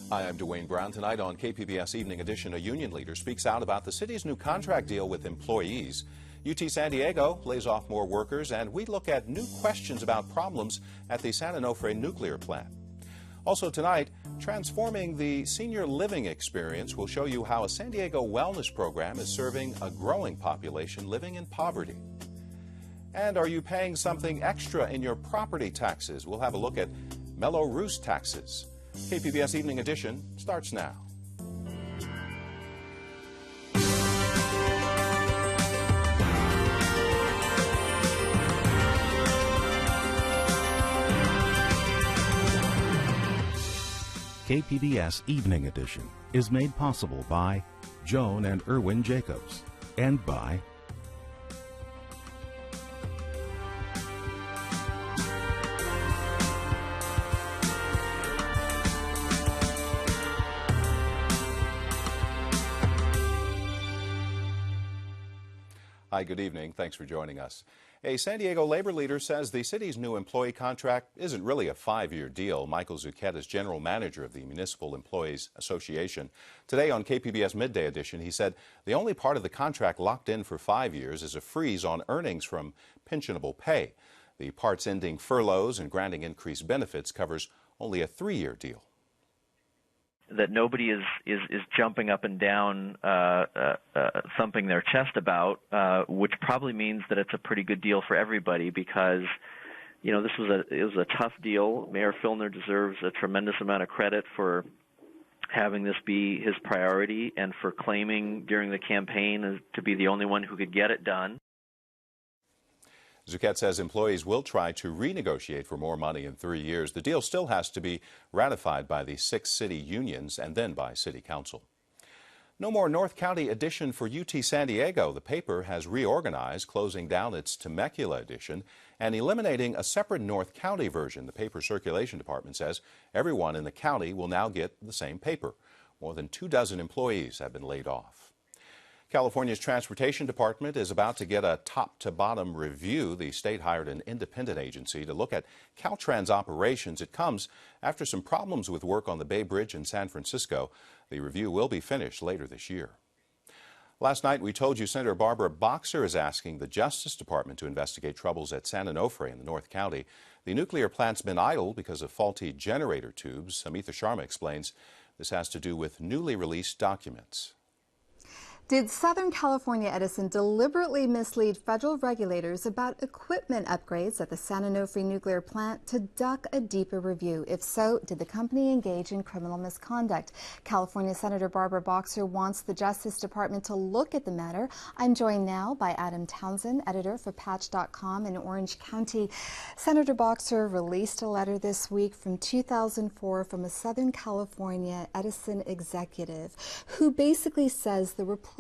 Hi, I'm Dwayne Brown. Tonight on KPBS Evening Edition, a union leader speaks out about the city's new contract deal with employees. UT San Diego lays off more workers, and we look at new questions about problems at the San Onofre nuclear plant. Also tonight, transforming the senior living experience will show you how a San Diego wellness program is serving a growing population living in poverty. And are you paying something extra in your property taxes? We'll have a look at MelloRoos taxes. KPBS Evening Edition starts now. KPBS Evening Edition is made possible by Joan and Erwin Jacobs and by Hi, good evening. Thanks for joining us. A San Diego labor leader says the city's new employee contract isn't really a 5-year deal. Michael Zucchett is general manager of the Municipal Employees Association. Today on KPBS Midday Edition, he said the only part of the contract locked in for 5 years is a freeze on earnings from pensionable pay. The parts ending furloughs and granting increased benefits covers only a 3-year deal. That nobody is jumping up and down, thumping their chest about, which probably means that it's a pretty good deal for everybody because, you know, it was a tough deal. Mayor Filner deserves a tremendous amount of credit for having this be his priority and for claiming during the campaign to be the only one who could get it done. Zucchett says employees will try to renegotiate for more money in 3 years. The deal still has to be ratified by the 6 city unions and then by City Council. No more North County edition for UT San Diego. The paper has reorganized, closing down its Temecula edition and eliminating a separate North County version. The paper circulation department says everyone in the county will now get the same paper. More than 24 employees have been laid off. California's Transportation Department is about to get a top-to-bottom review. The state hired an independent agency to look at Caltrans operations. It comes after some problems with work on the Bay Bridge in San Francisco. The review will be finished later this year. Last night, we told you Senator Barbara Boxer is asking the Justice Department to investigate troubles at San Onofre in the North County. The nuclear plant's been idle because of faulty generator tubes. Amitha Sharma explains this has to do with newly released documents. Did Southern California Edison deliberately mislead federal regulators about equipment upgrades at the San Onofre nuclear plant to duck a deeper review? If so, did the company engage in criminal misconduct? California Senator Barbara Boxer wants the Justice Department to look at the matter. I'm joined now by Adam Townsend, editor for Patch.com in Orange County. Senator Boxer released a letter this week from 2004 from a Southern California Edison executive who basically says the replacement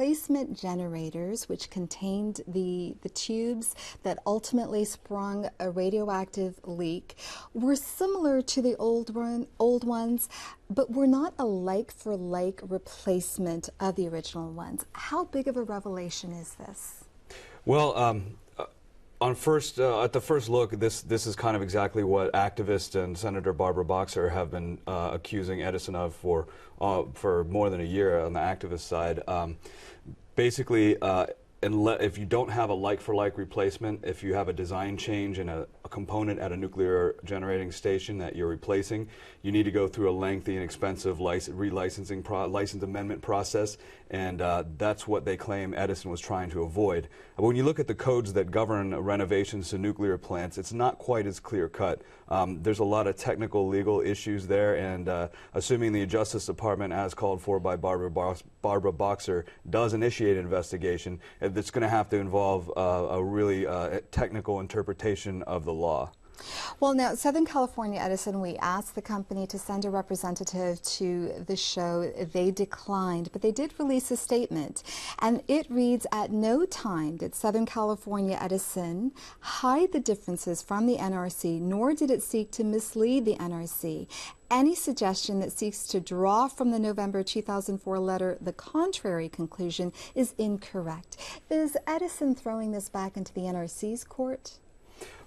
generators, which contained the tubes that ultimately sprung a radioactive leak, were similar to the old ones, but were not a like-for-like replacement of the original ones. How big of a revelation is this? Well, at the first look, this is kind of exactly what activists and Senator Barbara Boxer have been accusing Edison of for more than a year on the activist side. Basically, if you don't have a like-for-like replacement, if you have a design change in a component at a nuclear generating station that you're replacing, you need to go through a lengthy and expensive license amendment process, and that's what they claim Edison was trying to avoid. But when you look at the codes that govern renovations to nuclear plants, it's not quite as clear-cut. There's a lot of technical legal issues there, and assuming the Justice Department, as called for by Barbara Boxer, does initiate an investigation, it's going to have to involve a really technical interpretation of the law. Well, now, Southern California Edison, we asked the company to send a representative to the show. They declined, but they did release a statement. And it reads, at no time did Southern California Edison hide the differences from the NRC, nor did it seek to mislead the NRC. Any suggestion that seeks to draw from the November 2004 letter the contrary conclusion is incorrect. Is Edison throwing this back into the NRC's court?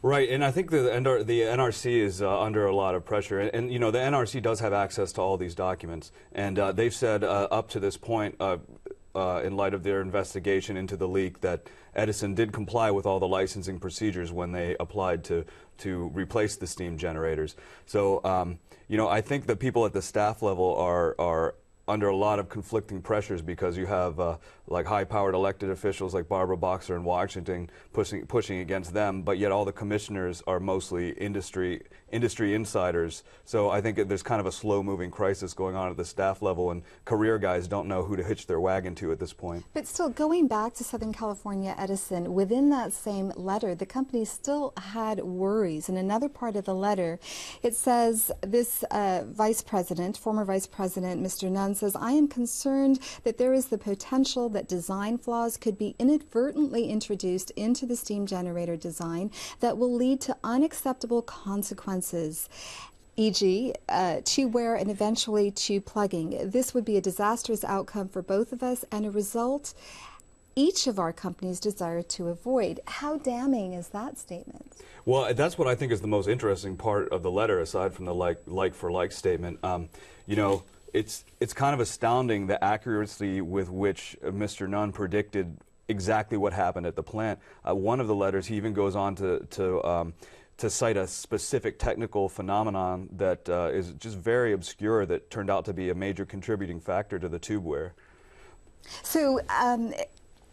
Right, and I think the NRC is under a lot of pressure, and you know, the NRC does have access to all these documents, and they've said up to this point, in light of their investigation into the leak, that Edison did comply with all the licensing procedures when they applied to replace the steam generators. So, you know, I think that people at the staff level are under a lot of conflicting pressures, because you have like high-powered elected officials like Barbara Boxer in Washington pushing against them, but yet all the commissioners are mostly industry insiders. So I think there's kind of a slow-moving crisis going on at the staff level, and career guys don't know who to hitch their wagon to at this point. But still, going back to Southern California Edison, within that same letter, the company still had worries. In another part of the letter, it says this former vice president, Mr. Nunn, says, "I am concerned that there is the potential that design flaws could be inadvertently introduced into the steam generator design that will lead to unacceptable consequences, e.g., to wear and eventually to plugging. This would be a disastrous outcome for both of us and a result each of our companies desire to avoid." How damning is that statement? Well, that's what I think is the most interesting part of the letter, aside from the like for like statement. You know, it's kind of astounding the accuracy with which Mr. Nunn predicted exactly what happened at the plant. One of the letters, he even goes on to cite a specific technical phenomenon that is just very obscure, that turned out to be a major contributing factor to the tube wear. So,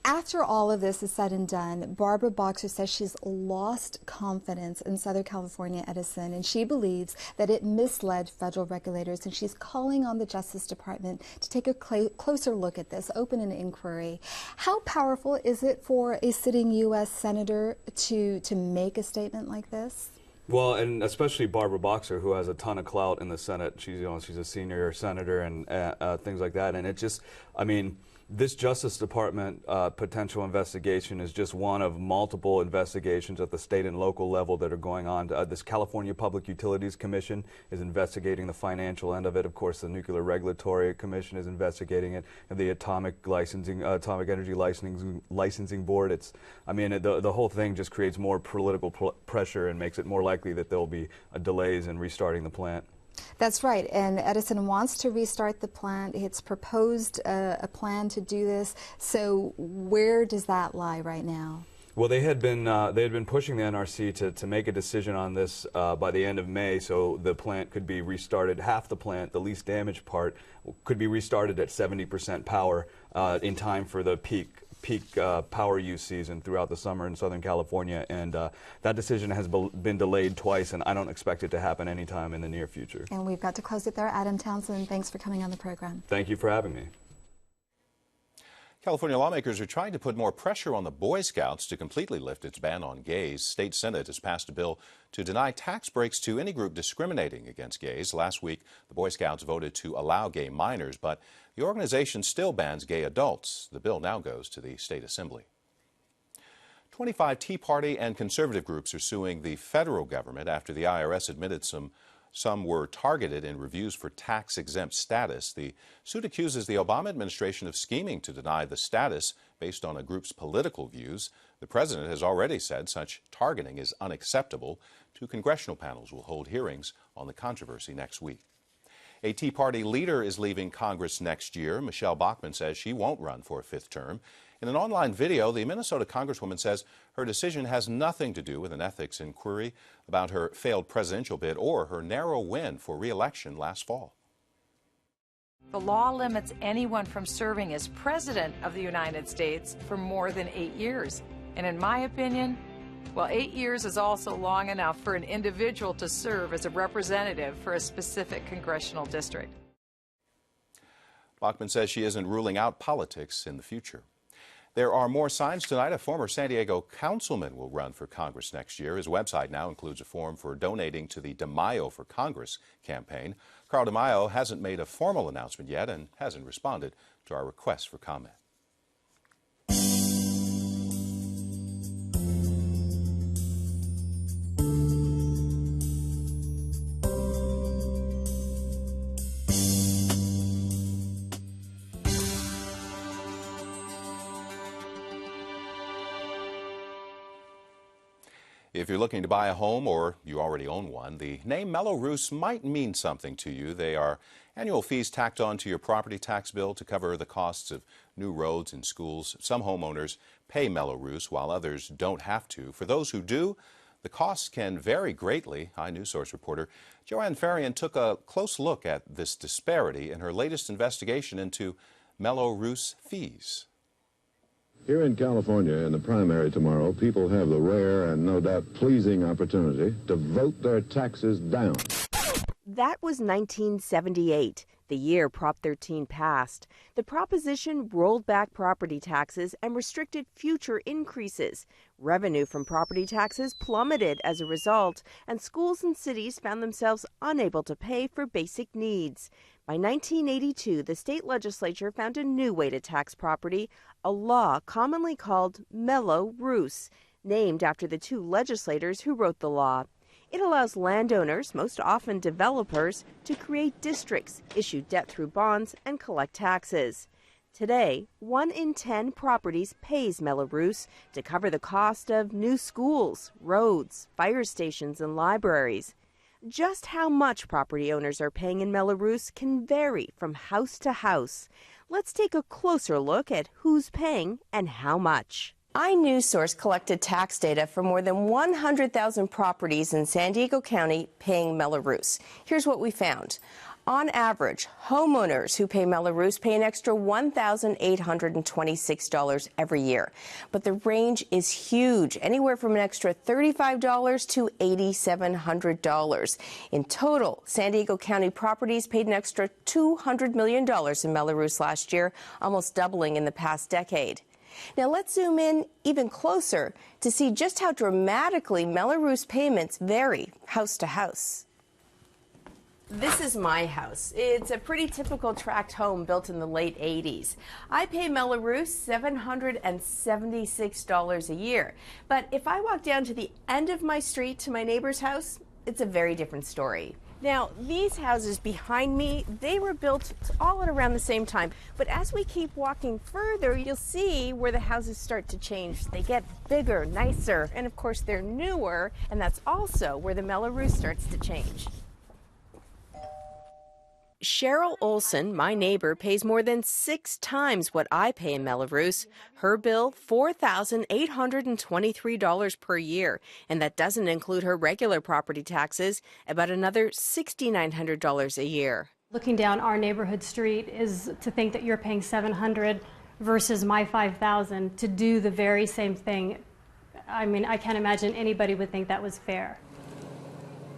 after all of this is said and done, Barbara Boxer says she's lost confidence in Southern California Edison, and she believes that it misled federal regulators, and she's calling on the Justice Department to take a closer look at this, open an inquiry. How powerful is it for a sitting U.S. Senator to make a statement like this? Well, and especially Barbara Boxer, who has a ton of clout in the Senate. She's a senior senator and things like that. And it just, I mean, this Justice Department potential investigation is just one of multiple investigations at the state and local level that are going on. This California Public Utilities Commission is investigating the financial end of it. Of course, the Nuclear Regulatory Commission is investigating it, and the Atomic Energy Licensing Board. I mean, the whole thing just creates more political pressure and makes it more likely that there will be delays in restarting the plant. That's right, and Edison wants to restart the plant. It's proposed a plan to do this. So where does that lie right now? Well, they had been pushing the NRC to make a decision on this by the end of May, so the plant could be restarted. Half the plant, the least damaged part, could be restarted at 70% power in time for the peak power use season throughout the summer in Southern California, and that decision has been delayed twice, and I don't expect it to happen anytime in the near future. And we've got to close it there. Adam Townsend, thanks for coming on the program. Thank you for having me. California lawmakers are trying to put more pressure on the Boy Scouts to completely lift its ban on gays. State Senate has passed a bill to deny tax breaks to any group discriminating against gays. Last week, the Boy Scouts voted to allow gay minors, but the organization still bans gay adults. The bill now goes to the state assembly. 25 Tea Party and conservative groups are suing the federal government after the IRS admitted some were targeted in reviews for tax-exempt status. The suit accuses the Obama administration of scheming to deny the status based on a group's political views. The president has already said such targeting is unacceptable. 2 congressional panels will hold hearings on the controversy next week. A Tea Party leader is leaving Congress next year. Michelle Bachmann says she won't run for a 5th term. In an online video, the Minnesota congresswoman says her decision has nothing to do with an ethics inquiry about her failed presidential bid or her narrow win for re-election last fall. The law limits anyone from serving as President of the United States for more than 8 years. And in my opinion, well, 8 years is also long enough for an individual to serve as a representative for a specific congressional district. Bachmann says she isn't ruling out politics in the future. There are more signs tonight. A former San Diego councilman will run for Congress next year. His website now includes a form for donating to the DeMaio for Congress campaign. Carl DeMaio hasn't made a formal announcement yet and hasn't responded to our request for comment. If you're looking to buy a home or you already own one, the name MelloRoos might mean something to you. They are annual fees tacked on to your property tax bill to cover the costs of new roads and schools. Some homeowners pay MelloRoos while others don't have to. For those who do, the costs can vary greatly. iNewsSource reporter Joanne Farian took a close look at this disparity in her latest investigation into MelloRoos fees. Here in California, in the primary tomorrow, people have the rare and no doubt pleasing opportunity to vote their taxes down. That was 1978, the year Prop 13 passed. The proposition rolled back property taxes and restricted future increases. Revenue from property taxes plummeted as a result, and schools and cities found themselves unable to pay for basic needs. By 1982, the state legislature found a new way to tax property, a law commonly called MelloRoos, named after the two legislators who wrote the law. It allows landowners, most often developers, to create districts, issue debt through bonds, and collect taxes. Today, 1 in 10 properties pays MelloRoos to cover the cost of new schools, roads, fire stations, and libraries. Just how much property owners are paying in MelloRoos can vary from house to house. Let's take a closer look at who's paying and how much. iNewsSource collected tax data for more than 100,000 properties in San Diego County paying MelloRoos. Here's what we found. On average, homeowners who pay MelloRoos pay an extra $1,826 every year. But the range is huge, anywhere from an extra $35 to $8,700. In total, San Diego County properties paid an extra $200 million in MelloRoos last year, almost doubling in the past decade. Now let's zoom in even closer to see just how dramatically MelloRoos payments vary house to house. This is my house. It's a pretty typical tract home built in the late 80s. I pay MelloRoos $776 a year. But if I walk down to the end of my street to my neighbor's house, it's a very different story. Now, these houses behind me, they were built all at around the same time. But as we keep walking further, you'll see where the houses start to change. They get bigger, nicer, and of course they're newer, and that's also where the MelloRoos starts to change. Cheryl Olson, my neighbor, pays more than 6 times what I pay in MelloRoos. Her bill, $4,823 per year, and that doesn't include her regular property taxes, about another $6,900 a year. Looking down our neighborhood street is to think that you're paying $700 versus my $5,000 to do the very same thing. I mean, I can't imagine anybody would think that was fair.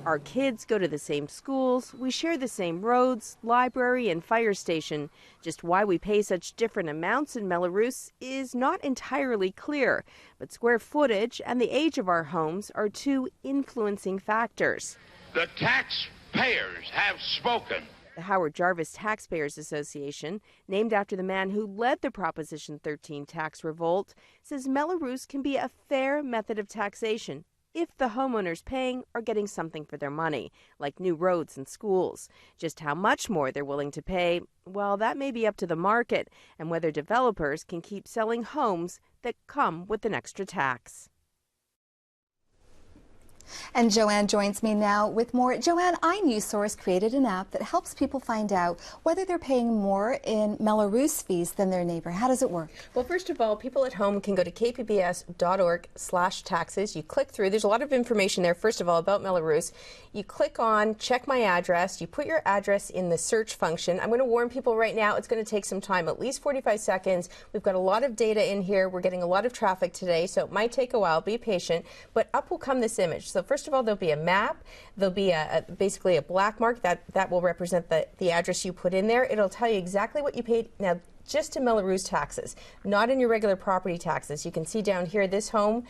Our kids go to the same schools, we share the same roads, library, and fire station. Just why we pay such different amounts in MelloRoos is not entirely clear, but square footage and the age of our homes are two influencing factors. The taxpayers have spoken. The Howard Jarvis Taxpayers Association, named after the man who led the Proposition 13 tax revolt, says MelloRoos can be a fair method of taxation if the homeowners paying are getting something for their money, like new roads and schools. Just how much more they're willing to pay, well, that may be up to the market and whether developers can keep selling homes that come with an extra tax. And Joanne joins me now with more. Joanne, iNewsSource created an app that helps people find out whether they're paying more in MelloRoos fees than their neighbor. How does it work? Well, first of all, people at home can go to kpbs.org/taxes. You click through. There's a lot of information there, first of all, about MelloRoos. You click on check my address. You put your address in the search function. I'm going to warn people right now, it's going to take some time, at least 45 seconds. We've got a lot of data in here. We're getting a lot of traffic today, so it might take a while. Be patient. But up will come this image. So first of all, there'll be a map. There'll be basically a black mark that will represent the address you put in there. It'll tell you exactly what you paid. Now, just in MelloRoos taxes, not in your regular property taxes. You can see down here, this home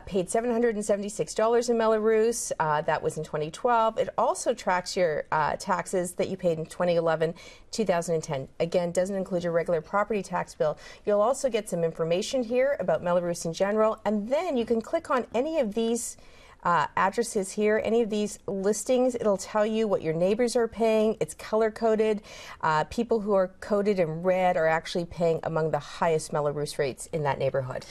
paid $776 in MelloRoos. That was in 2012. It also tracks your taxes that you paid in 2011, 2010. Again, doesn't include your regular property tax bill. You'll also get some information here about MelloRoos in general, and then you can click on any of these addresses here. Any of these listings, it'll tell you what your neighbors are paying. It's color-coded. People who are coded in red are actually paying among the highest MelloRoos rates in that neighborhood.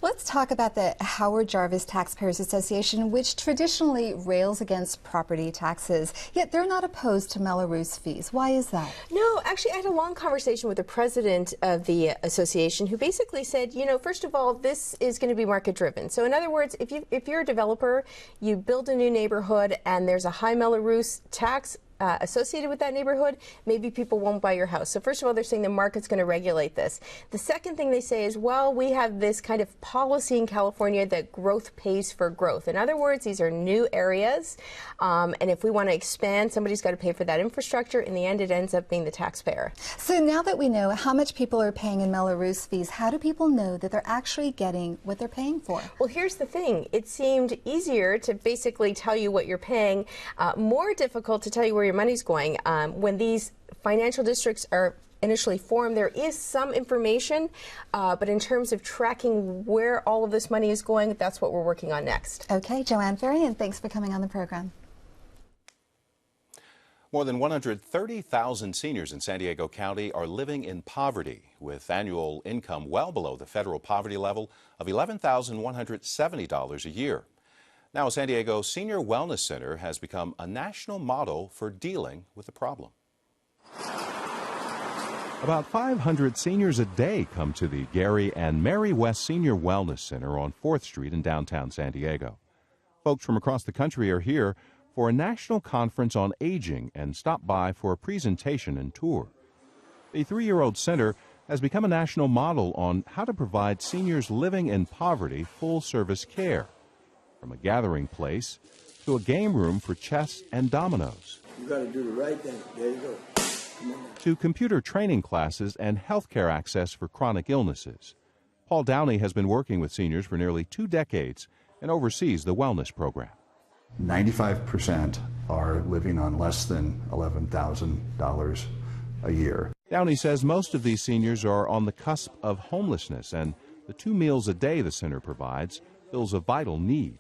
Let's talk about the Howard Jarvis Taxpayers Association, which traditionally rails against property taxes, yet they're not opposed to MelloRoos fees. Why is that? No, actually, I had a long conversation with the president of the association who basically said, you know, first of all, this is going to be market driven. So in other words, if you're a developer, you build a new neighborhood and there's a high MelloRoos tax associated with that neighborhood, maybe people won't buy your house. So first of all, they're saying the market's going to regulate this. The second thing they say is, well, we have this kind of policy in California that growth pays for growth. In other words, these are new areas, and if we want to expand, somebody's got to pay for that infrastructure. In the end, it ends up being the taxpayer. So now that we know how much people are paying in MelloRoos fees, how do people know that they're actually getting what they're paying for? Well, here's the thing. It seemed easier to basically tell you what you're paying, more difficult to tell you where your money's going. When these financial districts are initially formed, there is some information, but in terms of tracking where all of this money is going, that's what we're working on next. Okay, Joanne Ferry, and thanks for coming on the program. More than 130,000 seniors in San Diego County are living in poverty, with annual income well below the federal poverty level of $11,170 a year. Now, a San Diego Senior Wellness Center has become a national model for dealing with the problem. About 500 seniors a day come to the Gary and Mary West Senior Wellness Center on 4th Street in downtown San Diego. Folks from across the country are here for a national conference on aging and stop by for a presentation and tour. The 3-year-old center has become a national model on how to provide seniors living in poverty full-service care. From a gathering place to a game room for chess and dominoes. You got to do the right thing. There you go. Come on now. To computer training classes and health care access for chronic illnesses. Paul Downey has been working with seniors for nearly 2 decades and oversees the wellness program. 95% are living on less than $11,000 a year. Downey says most of these seniors are on the cusp of homelessness, and the 2 meals a day the center provides fills a vital need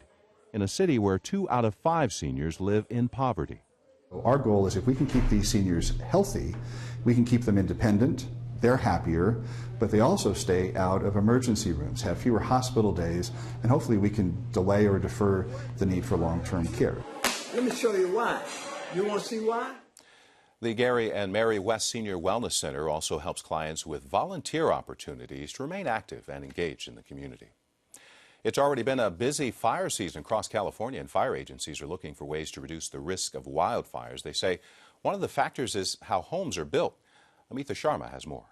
in a city where 2 out of 5 seniors live in poverty. Our goal is if we can keep these seniors healthy, we can keep them independent, they're happier, but they also stay out of emergency rooms, have fewer hospital days, and hopefully we can delay or defer the need for long-term care. Let me show you why. You want to see why? The Gary and Mary West Senior Wellness Center also helps clients with volunteer opportunities to remain active and engaged in the community. It's already been a busy fire season across California, and fire agencies are looking for ways to reduce the risk of wildfires. They say one of the factors is how homes are built. Amitha Sharma has more.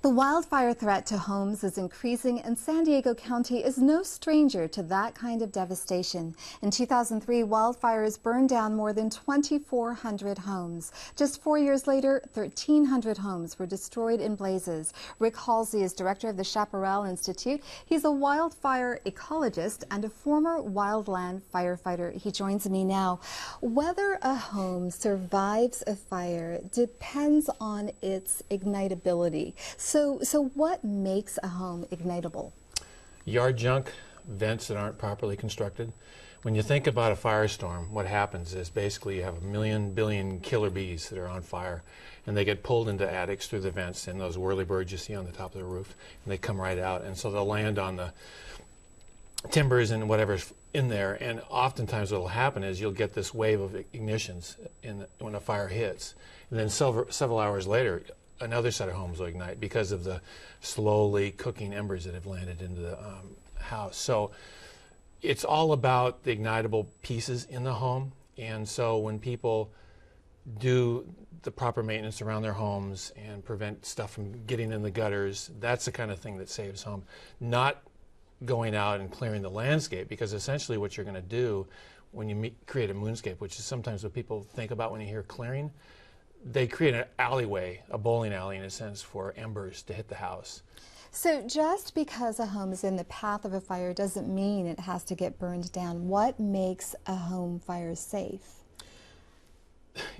The wildfire threat to homes is increasing, and San Diego County is no stranger to that kind of devastation. In 2003, wildfires burned down more than 2,400 homes. Just 4 years later, 1,300 homes were destroyed in blazes. Rick Halsey is director of the Chaparral Institute. He's a wildfire ecologist and a former wildland firefighter. He joins me now. Whether a home survives a fire depends on its ignitability. So what makes a home ignitable? Yard junk, vents that aren't properly constructed. When you think about a firestorm, what happens is basically you have a billion killer bees that are on fire, and they get pulled into attics through the vents and those whirlybirds you see on the top of the roof, and they come right out, and so they'll land on the timbers and whatever's in there, and oftentimes what will happen is you'll get this wave of ignitions when a fire hits, and then several hours later another set of homes will ignite because of the slowly cooking embers that have landed into the house. So it's all about the ignitable pieces in the home, and so when people do the proper maintenance around their homes and prevent stuff from getting in the gutters, that's the kind of thing that saves home. Not going out and clearing the landscape, because essentially what you're going to do when you create a moonscape, which is sometimes what people think about when you hear clearing, they create an alleyway, a bowling alley in a sense, for embers to hit the house. So just because a home is in the path of a fire doesn't mean it has to get burned down. What makes a home fire safe?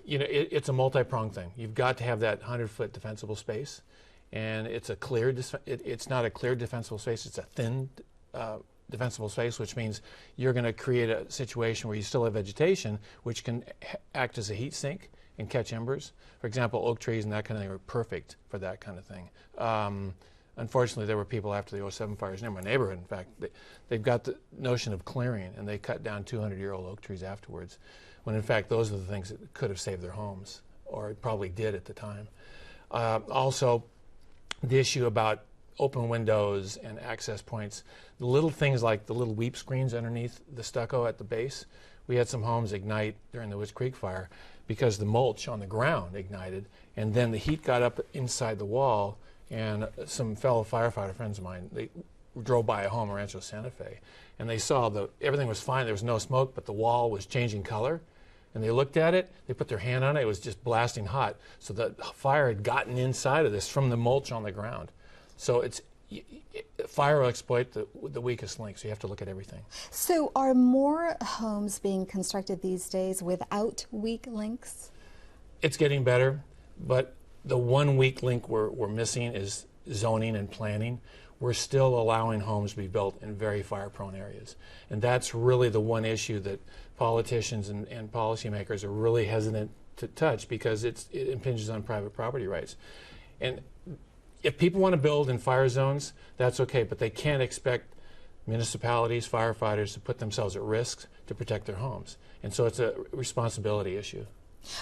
You know, it's a multi-pronged thing. You've got to have that 100-foot defensible space, and it's a clear. It's not a clear defensible space. It's a thin defensible space, which means you're going to create a situation where you still have vegetation, which can act as a heat sink and catch embers. For example, oak trees and that kind of thing are perfect for that kind of thing. Unfortunately, there were people after the 07 fires near my neighborhood. In fact, they've got the notion of clearing, and they cut down 200-year-old oak trees afterwards, when in fact those are the things that could have saved their homes, or it probably did at the time. Also, the issue about open windows and access points, the little things like the little weep screens underneath the stucco at the base. We had some homes ignite during the Woods Creek fire because the mulch on the ground ignited, and then the heat got up inside the wall, and some fellow firefighter friends of mine, they drove by a home in Rancho Santa Fe, and they saw everything was fine, there was no smoke, but the wall was changing color. And they looked at it, they put their hand on it, it was just blasting hot. So the fire had gotten inside of this from the mulch on the ground. So fire will exploit the weakest link, so you have to look at everything. So are more homes being constructed these days without weak links? It's getting better, but the one weak link we're missing is zoning and planning. We're still allowing homes to be built in very fire-prone areas. And that's really the one issue that politicians and policymakers are really hesitant to touch, because it impinges on private property rights. And if people want to build in fire zones, that's okay, but they can't expect municipalities, firefighters to put themselves at risk to protect their homes. And so it's a responsibility issue.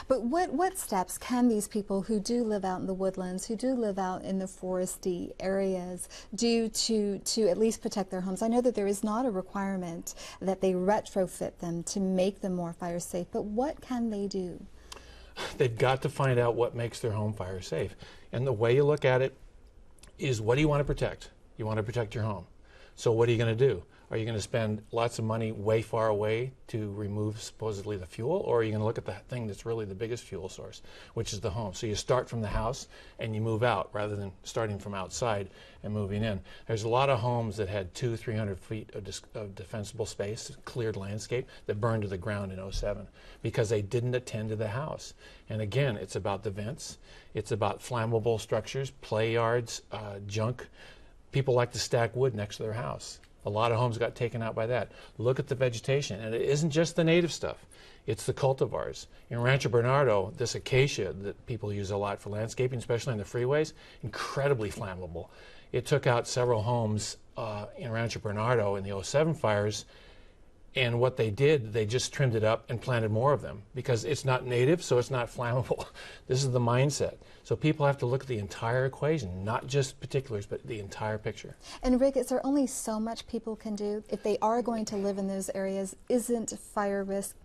But what steps can these people who do live out in the woodlands, who do live out in the foresty areas, do to at least protect their homes? I know that there is not a requirement that they retrofit them to make them more fire safe, but what can they do? They've got to find out what makes their home fire safe. And the way you look at it is, what do you want to protect? You want to protect your home. So what are you going to do? Are you going to spend lots of money way far away to remove supposedly the fuel, or are you going to look at the thing that's really the biggest fuel source, which is the home? So you start from the house and you move out rather than starting from outside and moving in. There's a lot of homes that had 200-300 feet of defensible space, cleared landscape, that burned to the ground in 07 because they didn't attend to the house. And again, it's about the vents, it's about flammable structures, play yards, junk. People like to stack wood next to their house. A lot of homes got taken out by that. Look at the vegetation, and it isn't just the native stuff. It's the cultivars. In Rancho Bernardo, this acacia that people use a lot for landscaping, especially on the freeways, incredibly flammable. It took out several homes in Rancho Bernardo in the 07 fires, and what they did, they just trimmed it up and planted more of them because it's not native, so it's not flammable. This is the mindset. So people have to look at the entire equation, not just particulars, but the entire picture. And Rick, is there only so much people can do? If they are going to live in those areas, isn't fire risk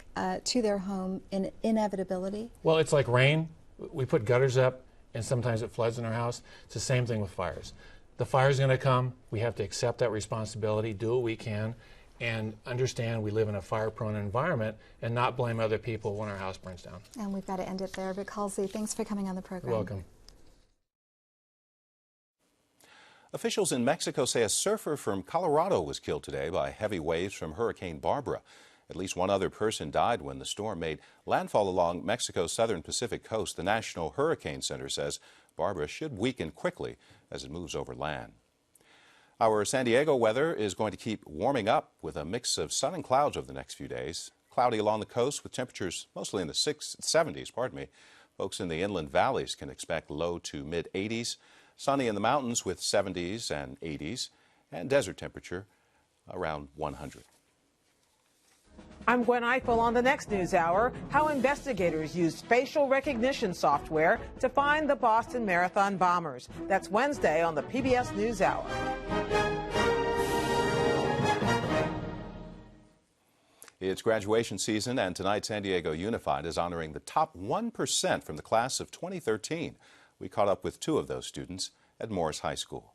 to their home an inevitability? Well, it's like rain. We put gutters up, and sometimes it floods in our house. It's the same thing with fires. The fire's going to come. We have to accept that responsibility, do what we can, and understand we live in a fire-prone environment and not blame other people when our house burns down. And we've got to end it there. Rick Halsey, thanks for coming on the program. You're welcome. Officials in Mexico say a surfer from Colorado was killed today by heavy waves from Hurricane Barbara. At least one other person died when the storm made landfall along Mexico's southern Pacific coast. The National Hurricane Center says Barbara should weaken quickly as it moves over land. Our San Diego weather is going to keep warming up with a mix of sun and clouds over the next few days. Cloudy along the coast with temperatures mostly in the 70s. Folks in the inland valleys can expect low to mid 80s. Sunny in the mountains with 70s and 80s, and desert temperature around 100. I'm Gwen Eichel on the next News Hour. How investigators used facial recognition software to find the Boston Marathon bombers. That's Wednesday on the PBS News Hour. It's graduation season, and tonight San Diego Unified is honoring the top 1% from the class of 2013. We caught up with two of those students at Morris High School.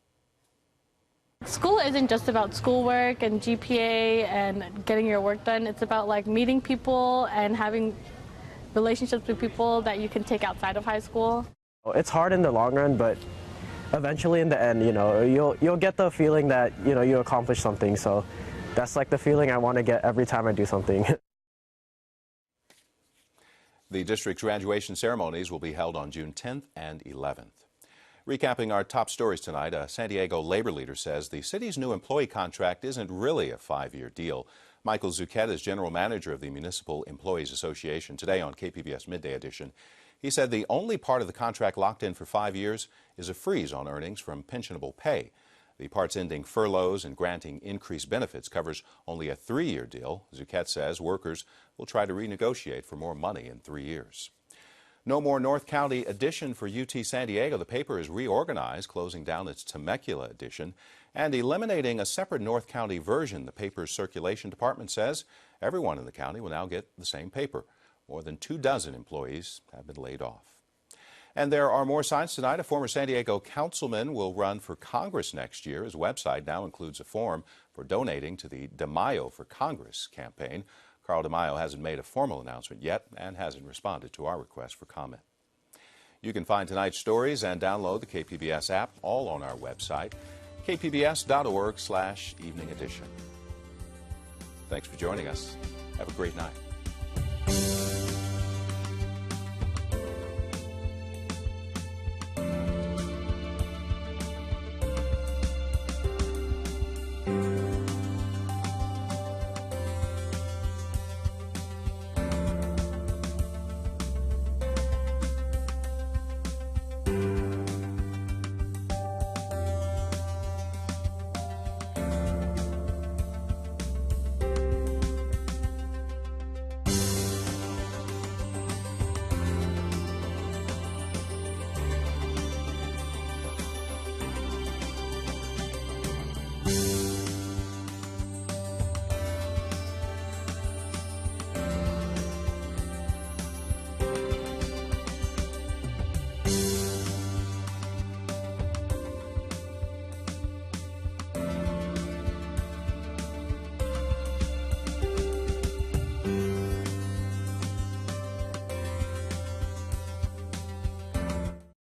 School isn't just about schoolwork and GPA and getting your work done. It's about like meeting people and having relationships with people that you can take outside of high school. It's hard in the long run, but eventually in the end, you'll get the feeling that, you accomplished something. So that's like the feeling I want to get every time I do something. The district's graduation ceremonies will be held on June 10th and 11th. Recapping our top stories tonight, a San Diego labor leader says the city's new employee contract isn't really a 5-year deal. Michael Zucchet is general manager of the Municipal Employees Association. Today on KPBS Midday Edition, he said the only part of the contract locked in for 5 years is a freeze on earnings from pensionable pay. The parts ending furloughs and granting increased benefits covers only a 3-year deal. Zucchet says workers will try to renegotiate for more money in 3 years. No more North County edition for UT San Diego. The paper is reorganized, closing down its Temecula edition and eliminating a separate North County version. The paper's circulation department says everyone in the county will now get the same paper. More than 24 employees have been laid off. And there are more signs tonight. A former San Diego councilman will run for Congress next year. His website now includes a form for donating to the De Mayo for Congress campaign. Carl De Mayo hasn't made a formal announcement yet and hasn't responded to our request for comment. You can find tonight's stories and download the KPBS app all on our website, kpbs.org/evening edition. Thanks for joining us. Have a great night.